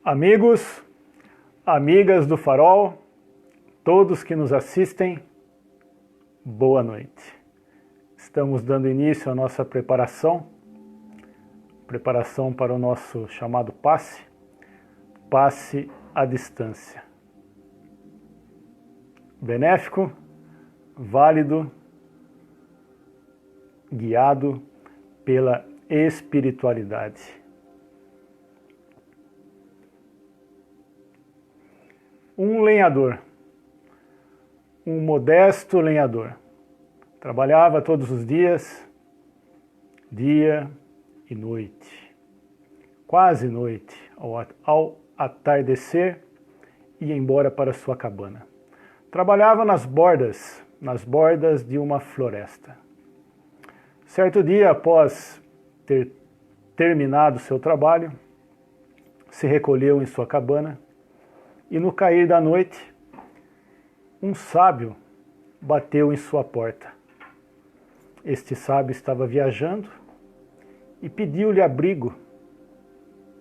Amigos, amigas do Farol, todos que nos assistem, boa noite. Estamos dando início à nossa preparação para o nosso chamado passe à distância. Benéfico, válido, guiado pela espiritualidade. Um lenhador, um modesto lenhador, trabalhava todos os dias, dia e noite, quase noite, ao atardecer, ia embora para sua cabana. Trabalhava nas bordas de uma floresta. Certo dia, após ter terminado seu trabalho, se recolheu em sua cabana e no cair da noite, um sábio bateu em sua porta. Este sábio estava viajando e pediu-lhe abrigo,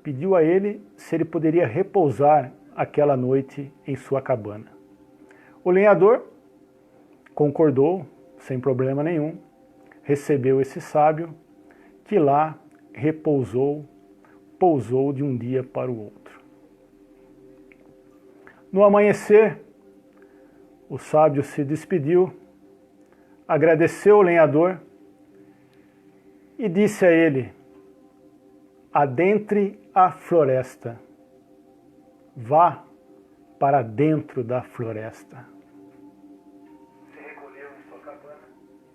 pediu a ele se ele poderia repousar aquela noite em sua cabana. O lenhador concordou, sem problema nenhum, recebeu esse sábio, que lá pousou de um dia para o outro. No amanhecer, o sábio se despediu, agradeceu o lenhador e disse a ele: adentre a floresta, vá para dentro da floresta. Se recolheu em sua cabana.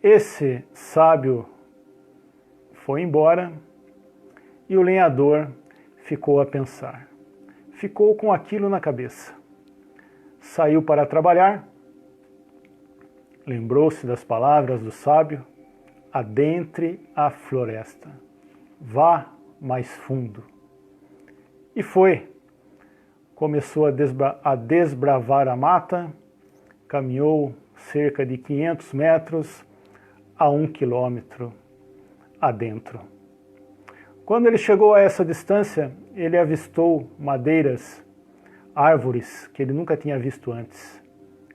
Esse sábio foi embora e o lenhador ficou a pensar. Ficou com aquilo na cabeça. Saiu para trabalhar, lembrou-se das palavras do sábio: adentre a floresta, vá mais fundo. E foi. Começou a desbravar a mata, caminhou cerca de 500 metros a 1 quilômetro adentro. Quando ele chegou a essa distância, ele avistou árvores que ele nunca tinha visto antes,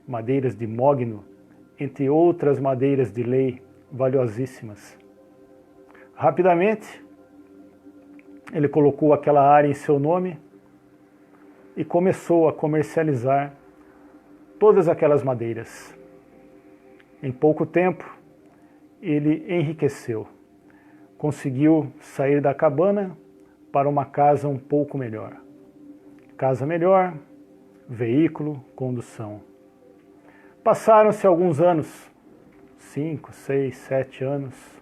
madeiras de mogno, entre outras madeiras de lei valiosíssimas. Rapidamente, ele colocou aquela área em seu nome e começou a comercializar todas aquelas madeiras. Em pouco tempo, ele enriqueceu, conseguiu sair da cabana para uma casa um pouco melhor. Casa melhor, veículo, condução. Passaram-se alguns anos, 5, 6, 7 anos.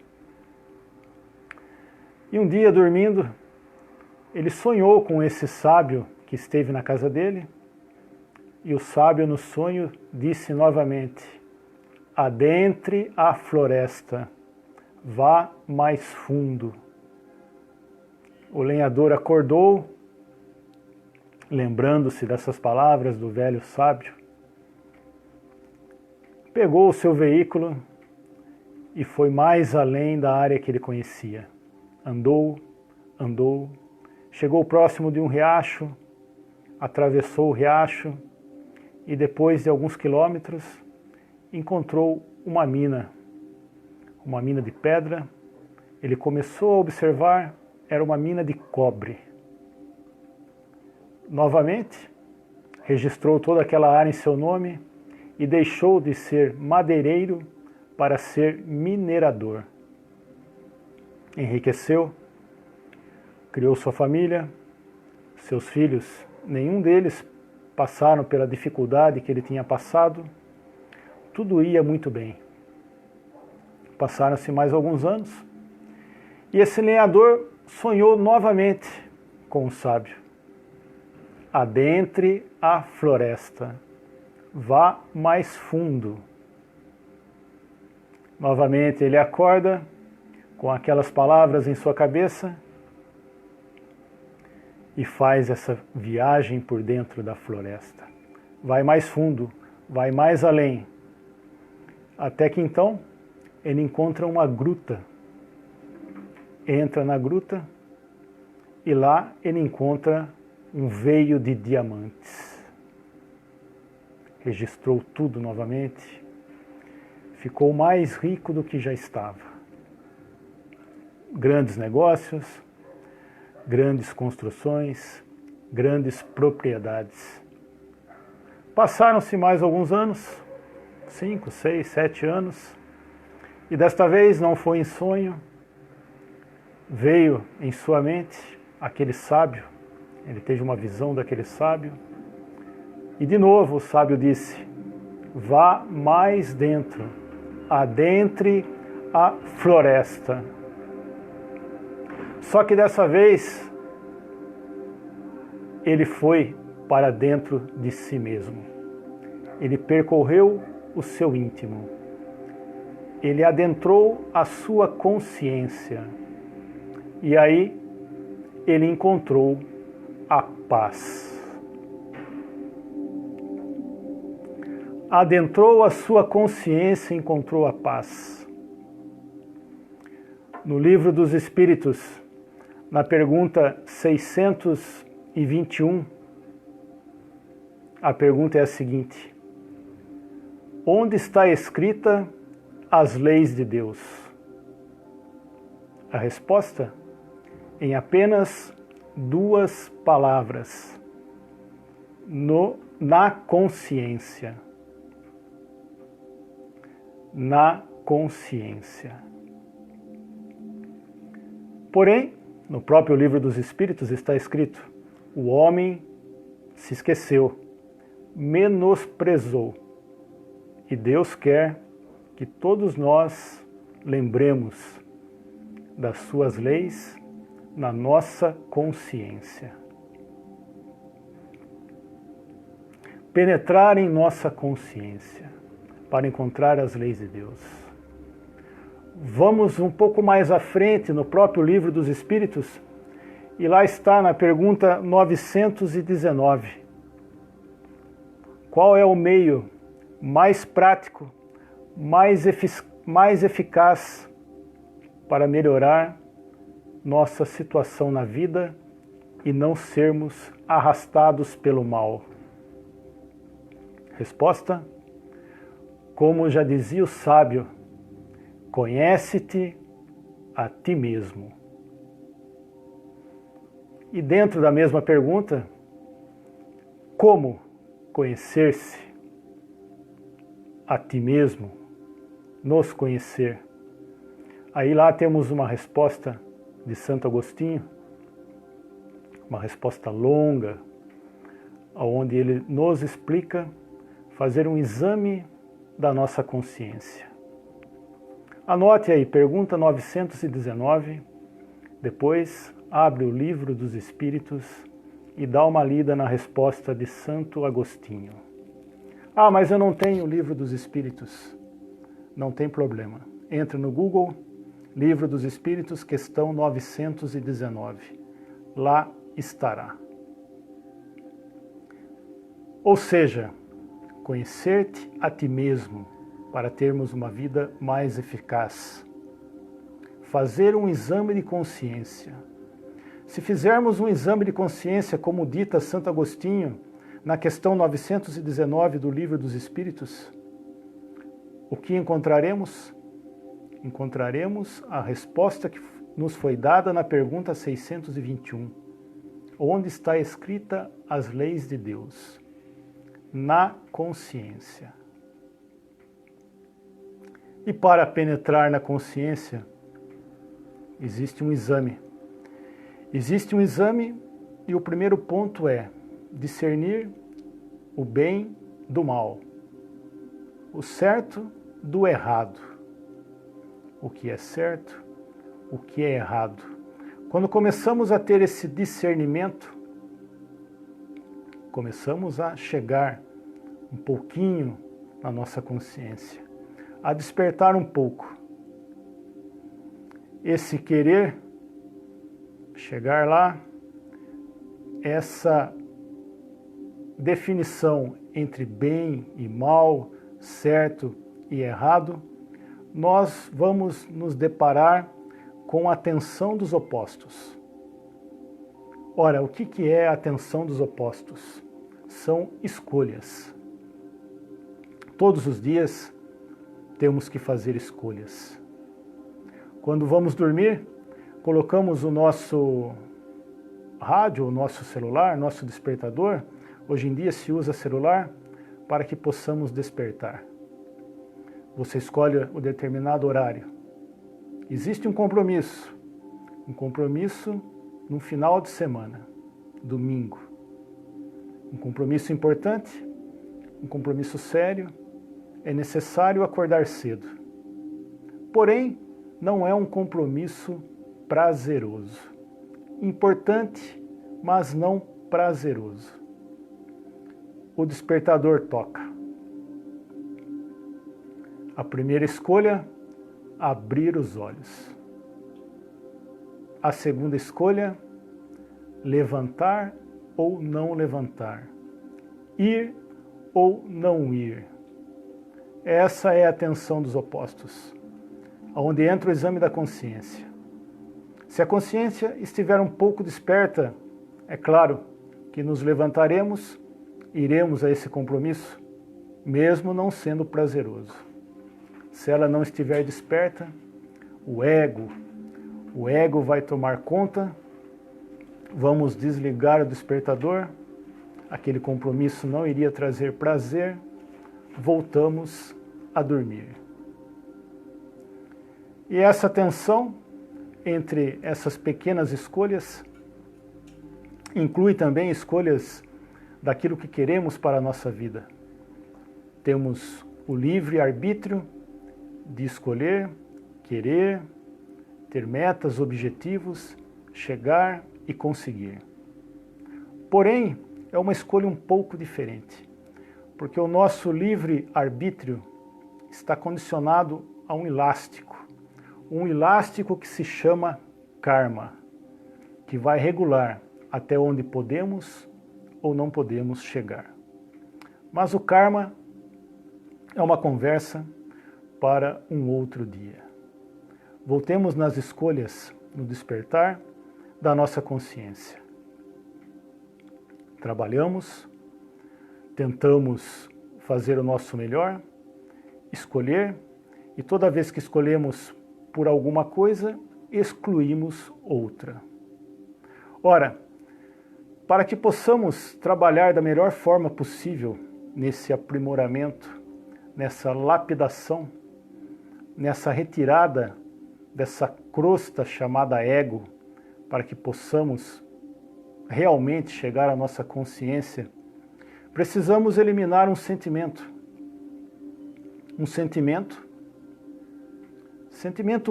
E um dia, dormindo, ele sonhou com esse sábio que esteve na casa dele, e o sábio no sonho disse novamente: adentre a floresta, vá mais fundo. O lenhador acordou, lembrando-se dessas palavras do velho sábio, pegou o seu veículo e foi mais além da área que ele conhecia. Andou, chegou próximo de um riacho, atravessou o riacho e depois de alguns quilômetros encontrou uma mina de pedra. Ele começou a observar, era uma mina de cobre. Novamente, registrou toda aquela área em seu nome e deixou de ser madeireiro para ser minerador. Enriqueceu, criou sua família, seus filhos, nenhum deles passaram pela dificuldade que ele tinha passado, tudo ia muito bem. Passaram-se mais alguns anos e esse lenhador sonhou novamente com o sábio: adentre a floresta, vá mais fundo. Novamente ele acorda com aquelas palavras em sua cabeça e faz essa viagem por dentro da floresta. Vai mais fundo, vai mais além, até que então ele encontra uma gruta. Entra na gruta e lá ele encontra um veio de diamantes. Registrou tudo novamente, ficou mais rico do que já estava. Grandes negócios, grandes construções, grandes propriedades. Passaram-se mais alguns anos, 5, 6, 7 anos, e desta vez não foi em sonho, veio em sua mente aquele sábio, ele teve uma visão daquele sábio, e de novo o sábio disse: vá mais dentro, adentre a floresta. Só que dessa vez ele foi para dentro de si mesmo. Ele percorreu o seu íntimo. Ele adentrou a sua consciência. E aí ele encontrou a paz. Adentrou a sua consciência e encontrou a paz. No Livro dos Espíritos, na pergunta 621, a pergunta é a seguinte: onde está escrita as leis de Deus? A resposta? Em apenas 2 palavras: na consciência. Na consciência. Porém, no próprio Livro dos Espíritos está escrito: o homem se esqueceu, menosprezou. E Deus quer que todos nós lembremos das suas leis na nossa consciência. Penetrar em nossa consciência para encontrar as leis de Deus. Vamos um pouco mais à frente no próprio Livro dos Espíritos, e lá está na pergunta 919. Qual é o meio mais prático, mais eficaz para melhorar nossa situação na vida e não sermos arrastados pelo mal? Resposta: como já dizia o sábio, conhece-te a ti mesmo. E dentro da mesma pergunta, como conhecer-se a ti mesmo, nos conhecer? Aí lá temos uma resposta de Santo Agostinho, uma resposta longa, onde ele nos explica fazer um exame da nossa consciência. Anote aí, pergunta 919, depois abre o Livro dos Espíritos e dá uma lida na resposta de Santo Agostinho. Ah, mas eu não tenho o Livro dos Espíritos. Não tem problema. Entra no Google, Livro dos Espíritos, questão 919. Lá estará. Ou seja, conhecer-te a ti mesmo para termos uma vida mais eficaz. Fazer um exame de consciência. Se fizermos um exame de consciência, como dita Santo Agostinho, na questão 919 do Livro dos Espíritos, o que encontraremos? Encontraremos a resposta que nos foi dada na pergunta 621. Onde está escrita as leis de Deus? Na consciência. E para penetrar na consciência, existe um exame. Existe um exame e o primeiro ponto é discernir o bem do mal, o certo do errado, o que é certo, o que é errado. Quando começamos a ter esse discernimento, começamos a chegar um pouquinho na nossa consciência, a despertar um pouco. Esse querer chegar lá, essa definição entre bem e mal, certo e errado, nós vamos nos deparar com a tensão dos opostos. Ora, o que é a tensão dos opostos? São escolhas. Todos os dias temos que fazer escolhas. Quando vamos dormir, colocamos o nosso rádio, o nosso celular, nosso despertador. Hoje em dia se usa celular para que possamos despertar. Você escolhe o determinado horário. Existe um compromisso no final de semana, domingo. Um compromisso importante, um compromisso sério, é necessário acordar cedo. Porém, não é um compromisso prazeroso. Importante, mas não prazeroso. O despertador toca. A primeira escolha, abrir os olhos. A segunda escolha, levantar ou não levantar. Ir ou não ir. Essa é a tensão dos opostos, onde entra o exame da consciência. Se a consciência estiver um pouco desperta, é claro que nos levantaremos, iremos a esse compromisso, mesmo não sendo prazeroso. Se ela não estiver desperta, o ego vai tomar conta, vamos desligar o despertador, aquele compromisso não iria trazer prazer, voltamos a dormir. E essa tensão entre essas pequenas escolhas inclui também escolhas daquilo que queremos para a nossa vida. Temos o livre arbítrio de escolher, querer, ter metas, objetivos, chegar e conseguir. Porém, é uma escolha um pouco diferente, porque o nosso livre arbítrio está condicionado a um elástico que se chama karma, que vai regular até onde podemos ou não podemos chegar. Mas o karma é uma conversa para um outro dia. Voltemos nas escolhas no despertar da nossa consciência. Trabalhamos, tentamos fazer o nosso melhor, escolher, e toda vez que escolhemos por alguma coisa, excluímos outra. Ora, para que possamos trabalhar da melhor forma possível nesse aprimoramento, nessa lapidação, nessa retirada dessa crosta chamada ego, para que possamos realmente chegar à nossa consciência, precisamos eliminar um sentimento. Um sentimento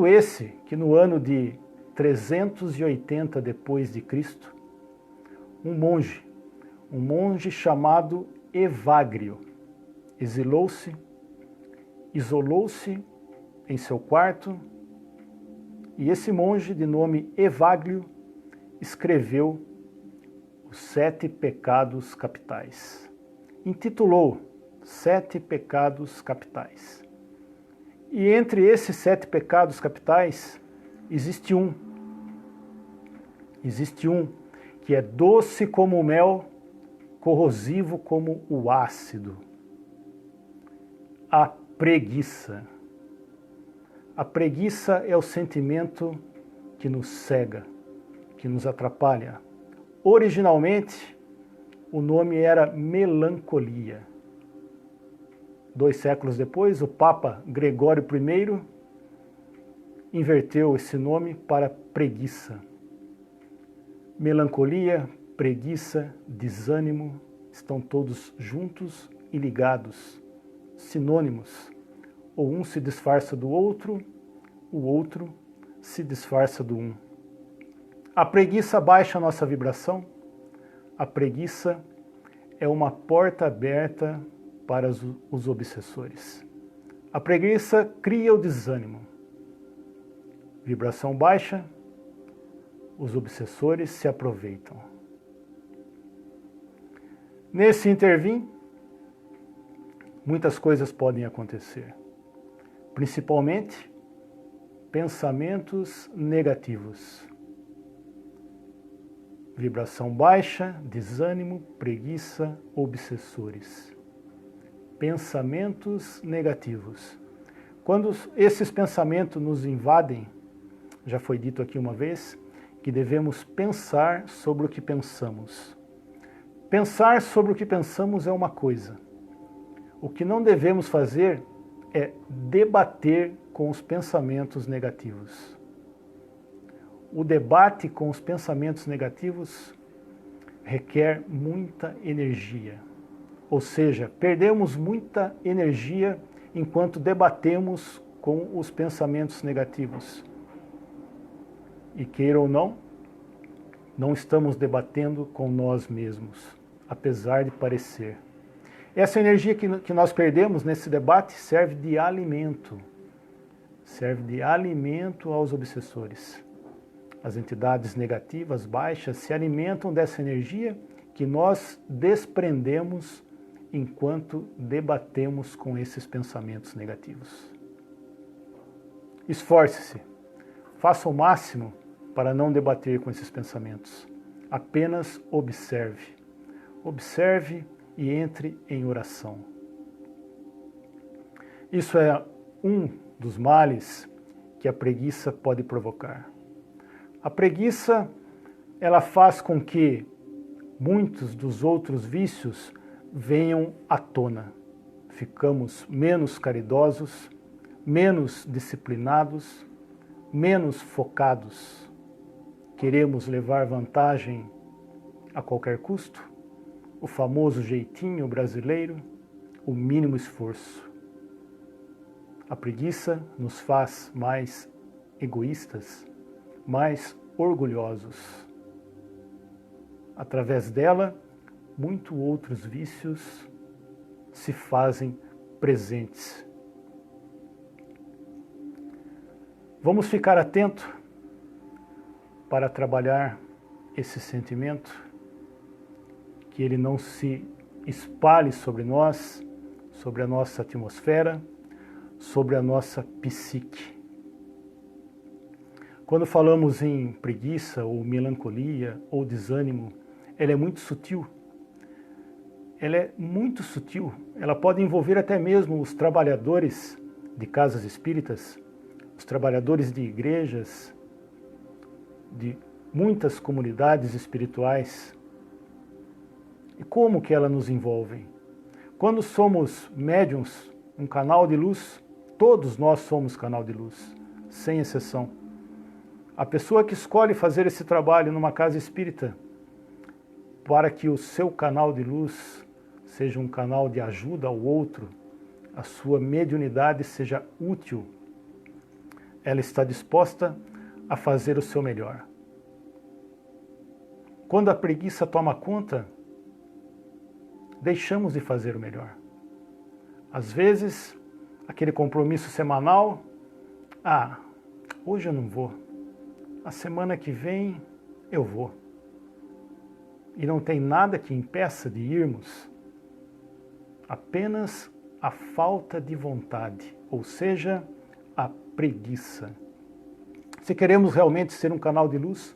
esse que no ano de 380 depois de Cristo, um monge chamado Evagrio, isolou-se em seu quarto, e esse monge de nome Evagrio escreveu os 7 pecados capitais. Intitulou 7 pecados capitais. E entre esses 7 pecados capitais, existe um que é doce como o mel, corrosivo como o ácido. A preguiça. A preguiça é o sentimento que nos cega, que nos atrapalha. Originalmente, o nome era melancolia. 2 séculos depois, o Papa Gregório I inverteu esse nome para preguiça. Melancolia, preguiça, desânimo estão todos juntos e ligados, sinônimos. Ou um se disfarça do outro, o outro se disfarça do um. A preguiça baixa a nossa vibração. A preguiça é uma porta aberta para os obsessores. A preguiça cria o desânimo. Vibração baixa, os obsessores se aproveitam. Nesse intervir, muitas coisas podem acontecer, principalmente pensamentos negativos. Vibração baixa, desânimo, preguiça, obsessores. Pensamentos negativos. Quando esses pensamentos nos invadem, já foi dito aqui uma vez, que devemos pensar sobre o que pensamos. Pensar sobre o que pensamos é uma coisa. O que não devemos fazer é debater com os pensamentos negativos. O debate com os pensamentos negativos requer muita energia. Ou seja, perdemos muita energia enquanto debatemos com os pensamentos negativos. E queira ou não, não estamos debatendo com nós mesmos, apesar de parecer. Essa energia que nós perdemos nesse debate serve de alimento. Serve de alimento aos obsessores. As entidades negativas, baixas, se alimentam dessa energia que nós desprendemos enquanto debatemos com esses pensamentos negativos. Esforce-se, faça o máximo para não debater com esses pensamentos. Apenas observe. Observe e entre em oração. Isso é um dos males que a preguiça pode provocar. A preguiça, ela faz com que muitos dos outros vícios venham à tona. Ficamos menos caridosos, menos disciplinados, menos focados. Queremos levar vantagem a qualquer custo, o famoso jeitinho brasileiro, o mínimo esforço. A preguiça nos faz mais egoístas, mais orgulhosos. Através dela, muitos outros vícios se fazem presentes. Vamos ficar atentos para trabalhar esse sentimento, que ele não se espalhe sobre nós, sobre a nossa atmosfera, sobre a nossa psique. Quando falamos em preguiça, ou melancolia, ou desânimo, ela é muito sutil. Ela é muito sutil. Ela pode envolver até mesmo os trabalhadores de casas espíritas, os trabalhadores de igrejas, de muitas comunidades espirituais. E como que ela nos envolve? Quando somos médiums, um canal de luz, todos nós somos canal de luz, sem exceção. A pessoa que escolhe fazer esse trabalho numa casa espírita, para que o seu canal de luz seja um canal de ajuda ao outro, a sua mediunidade seja útil, ela está disposta a fazer o seu melhor. Quando a preguiça toma conta, deixamos de fazer o melhor. Às vezes, aquele compromisso semanal, hoje eu não vou, a semana que vem eu vou. E não tem nada que impeça de irmos, apenas a falta de vontade, ou seja, a preguiça. Se queremos realmente ser um canal de luz,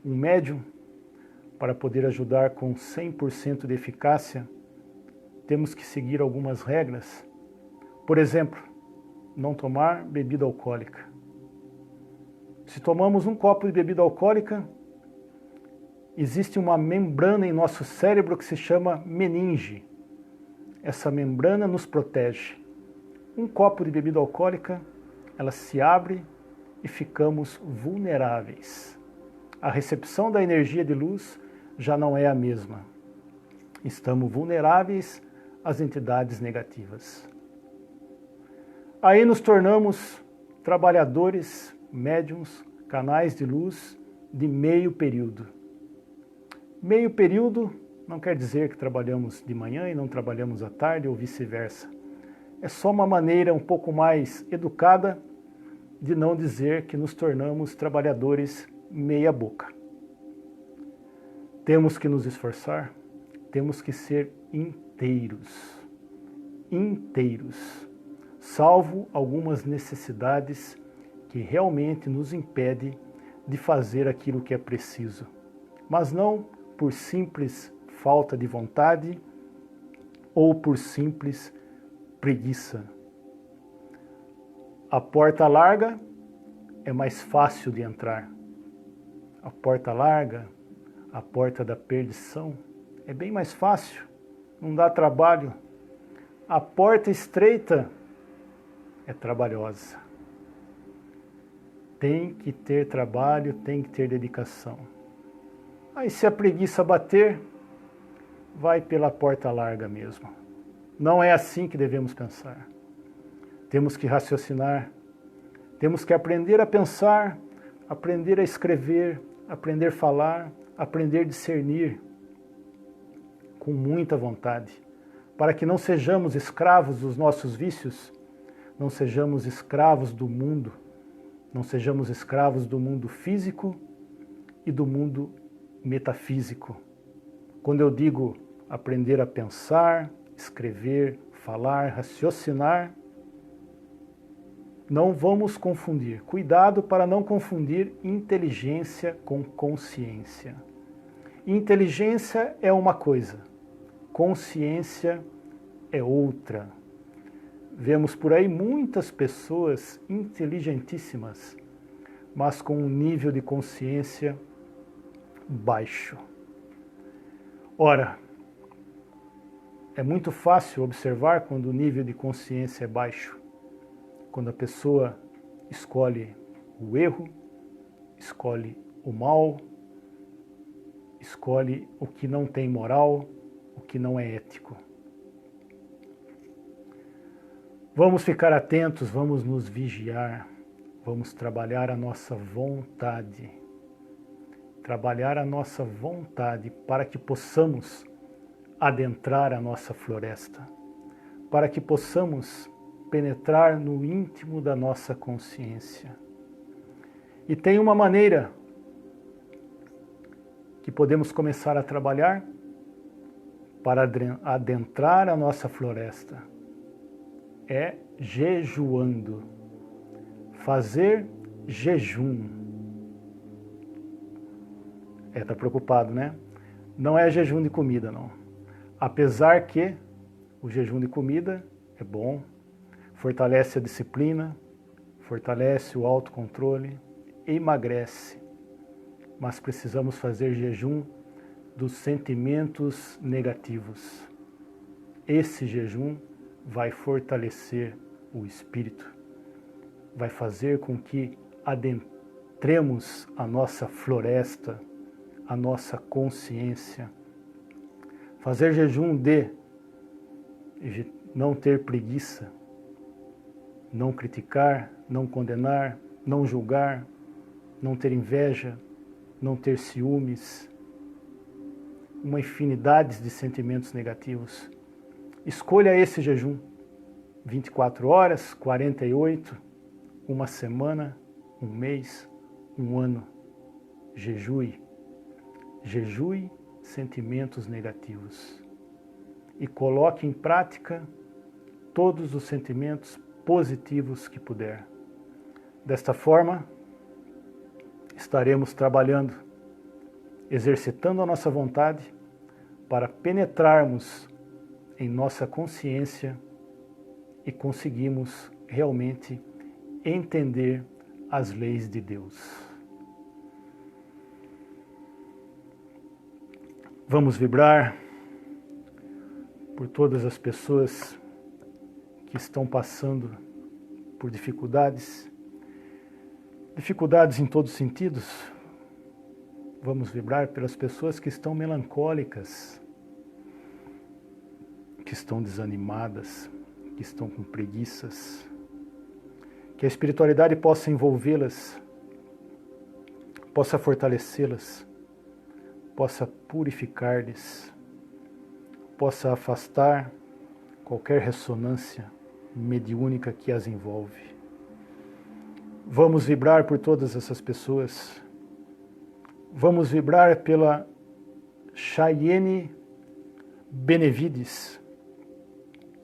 um médium, para poder ajudar com 100% de eficácia, temos que seguir algumas regras. Por exemplo, não tomar bebida alcoólica. Se tomamos um copo de bebida alcoólica, existe uma membrana em nosso cérebro que se chama meninge. Essa membrana nos protege. Um copo de bebida alcoólica, ela se abre e ficamos vulneráveis. A recepção da energia de luz já não é a mesma. Estamos vulneráveis às entidades negativas. Aí nos tornamos trabalhadores, médiums, canais de luz de meio período. Meio período não quer dizer que trabalhamos de manhã e não trabalhamos à tarde ou vice-versa. É só uma maneira um pouco mais educada de não dizer que nos tornamos trabalhadores meia boca. Temos que nos esforçar, temos que ser inteiros, salvo algumas necessidades que realmente nos impedem de fazer aquilo que é preciso. mas não por simples falta de vontade ou por simples preguiça. A porta larga é mais fácil de entrar. A porta larga, a porta da perdição, é bem mais fácil, não dá trabalho. A porta estreita é trabalhosa. Tem que ter trabalho, tem que ter dedicação. Aí se a preguiça bater, vai pela porta larga mesmo. Não é assim que devemos pensar. Temos que raciocinar, temos que aprender a pensar, aprender a escrever, aprender a falar, aprender a discernir com muita vontade, para que não sejamos escravos dos nossos vícios, não sejamos escravos do mundo, não sejamos escravos do mundo físico e do mundo metafísico. Quando eu digo aprender a pensar, escrever, falar, raciocinar, não vamos confundir. Cuidado para não confundir inteligência com consciência. Inteligência é uma coisa, consciência é outra. Vemos por aí muitas pessoas inteligentíssimas, mas com um nível de consciência baixo. Ora, é muito fácil observar quando o nível de consciência é baixo. Quando a pessoa escolhe o erro, escolhe o mal, escolhe o que não tem moral, o que não é ético. Vamos ficar atentos, vamos nos vigiar, vamos trabalhar a nossa vontade. Trabalhar a nossa vontade para que possamos adentrar a nossa floresta, para que possamos penetrar no íntimo da nossa consciência. E tem uma maneira que podemos começar a trabalhar para adentrar a nossa floresta. É jejuando. Fazer jejum. Tá preocupado, né? Não é jejum de comida, não. Apesar que o jejum de comida é bom, fortalece a disciplina, fortalece o autocontrole, emagrece. Mas precisamos fazer jejum dos sentimentos negativos. Esse jejum vai fortalecer o espírito, vai fazer com que adentremos a nossa floresta, a nossa consciência. Fazer jejum de não ter preguiça, não criticar, não condenar, não julgar, não ter inveja, não ter ciúmes, uma infinidade de sentimentos negativos. Escolha esse jejum, 24 horas, 48, uma semana, um mês, um ano. Jejue, jejue sentimentos negativos e coloque em prática todos os sentimentos positivos que puder. Desta forma, estaremos trabalhando, exercitando a nossa vontade para penetrarmos em nossa consciência e conseguimos realmente entender as leis de Deus. Vamos vibrar por todas as pessoas que estão passando por dificuldades em todos os sentidos. Vamos vibrar pelas pessoas que estão melancólicas, que estão desanimadas, que estão com preguiças. Que a espiritualidade possa envolvê-las, possa fortalecê-las, possa purificar-lhes, possa afastar qualquer ressonância mediúnica que as envolve. Vamos vibrar por todas essas pessoas. Vamos vibrar pela Chayene Benevides,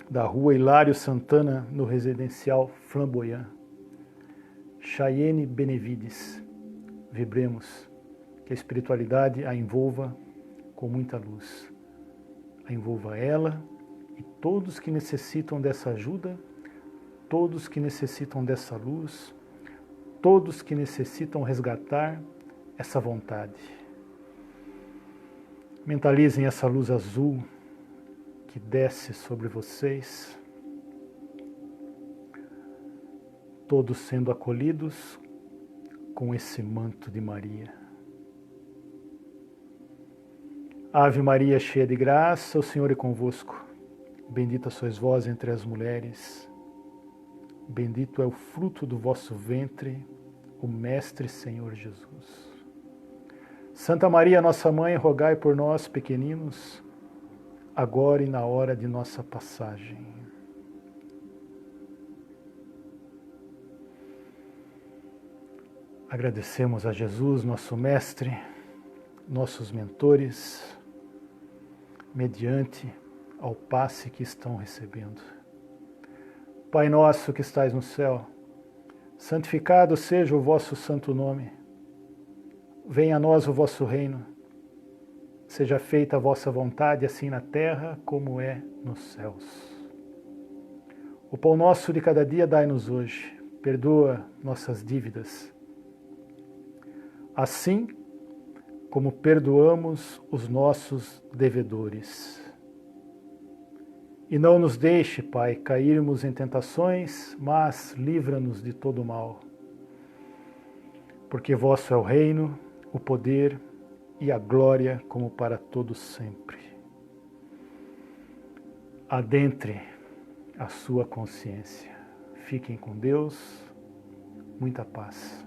da rua Hilário Santana, no residencial Flamboyant. Chayene Benevides, vibremos que a espiritualidade a envolva com muita luz. A envolva ela e todos que necessitam dessa ajuda, todos que necessitam dessa luz, todos que necessitam resgatar essa vontade. Mentalizem essa luz azul que desce sobre vocês, todos sendo acolhidos com esse manto de Maria. Ave Maria, cheia de graça, o Senhor é convosco. Bendita sois vós entre as mulheres. Bendito é o fruto do vosso ventre, o Mestre Senhor Jesus. Santa Maria, nossa Mãe, rogai por nós, pequeninos, agora e na hora de nossa passagem. Agradecemos a Jesus, nosso Mestre, nossos mentores, mediante ao passe que estão recebendo. Pai nosso que estais no céu, santificado seja o vosso santo nome. Venha a nós o vosso reino. Seja feita a vossa vontade, assim na terra como é nos céus. O pão nosso de cada dia dai-nos hoje. Perdoa nossas dívidas, assim como perdoamos os nossos devedores. E não nos deixe, Pai, cairmos em tentações, mas livra-nos de todo mal. Porque vosso é o reino, o poder e a glória como para todos sempre. Adentre a sua consciência. Fiquem com Deus. Muita paz.